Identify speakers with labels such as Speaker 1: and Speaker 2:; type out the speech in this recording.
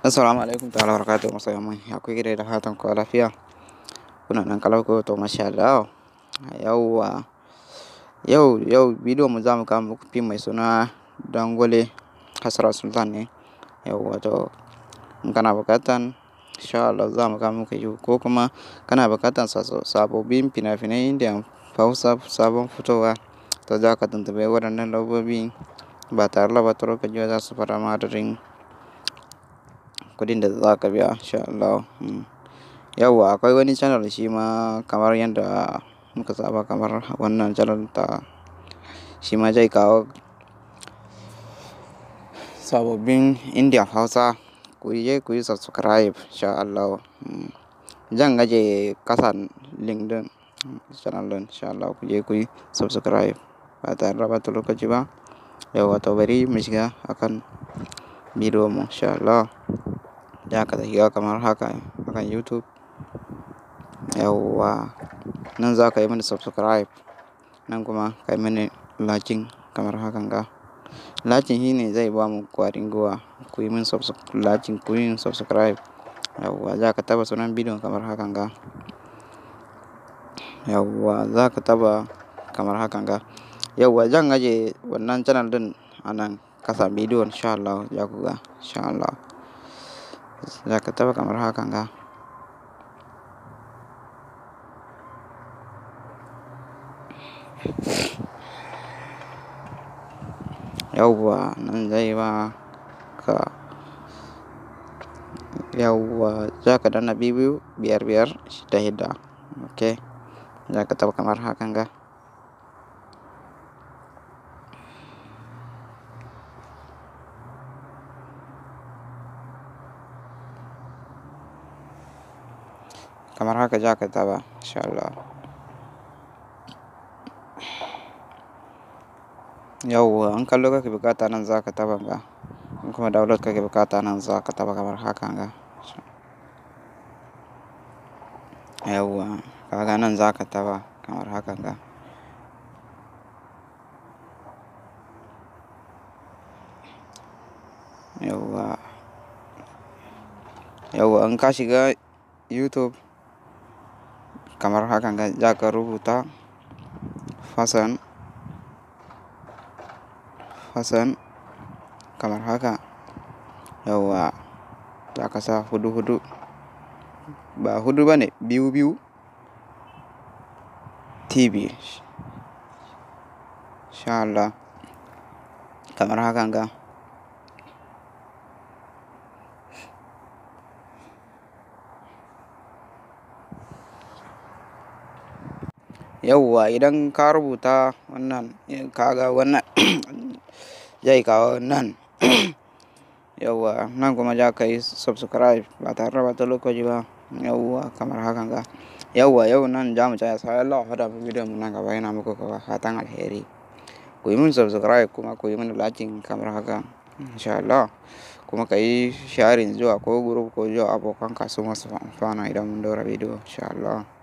Speaker 1: Assalamu alaikum ta'ala wabarakatuh masoyan mu ya kuke da fatan ku lafiya kuna nan kalau ko to masha Allah yauwa yau bidiyon mu zamu kawo muku fim mai suna Dangole Hasra Sultan ne yauwa to in kana bukatan insha Allah zamu kawo muku shi ko kuma kana bukatan sababbin fina-finai Indian Hausa sabon fitowa to za ka tuntube waɗannan lambobi ba tare da ɓata lokaci ba za su fara ma adadin kuɗin da za ka biya insha Allah. Yauwa akwai wani channel shi ma kamar yadda muka saba kamar wannan channel ta shi ma zai kawo sababbin Indian Hausa ku yi subscribe insha Allah. Zan aje kasan link din channel din insha Allah ku je ku yi subscribe ba tare da ɓata lokaci ba. Yauwa to bari mu shiga akan bidiyon mu insha Allah. Ya ka shiga kamar haka akan YouTube yauwa nan za ka yi mini subscribe nan kuma ka yi mini liking kamar hakan ga liking shi ne zai ba mu ƙwarin gwiwa ku yi min liking ku yi subscribe yauwa za ka taba sunan bidiyon kamar hakan ga yauwa za ka taba kamar hakan ga yauwa zan aje wannan channel din a nan kasa bidiyon insha Allah ya ku ga insha Allah za ka taba kamar hakan ga yauwa nan zai ba ka yauwa za ka danna biyu biyar shida shida ok za ka taba kamar hakan ga kamar haka za ka taba insha Allah. Yauwa in kallo kake bukata nan za ka taba ga in kuma download kake bukata nan za ka taba kamar haka ga yauwa kaga nan za ka taba kamar haka ga yauwa in ka shiga YouTube kamar hakan ga za ka rubuta Hassan kamar haka yauwa za ka sa hudu ba hudu ba ne biyu TV insha Allah kamar hakan ga yauwa idan ka rubuta wannan kaga wannan zai kawo nan yauwa nan kuma za ka yi subscribe ba tare da ɓata lokaci ba yauwa kamar hakan ga yauwa yau nan za mu tsaya sai Allah hada mu bidiyon mu nan gaba yana muku fatan alheri ku yi min subscribe kuma ku yi min liking kamar haka insha Allah kuma ka yi sharing zuwa ko group ko zuwa abokan ka su masu amfana idan mun daura bidiyo insha Allah.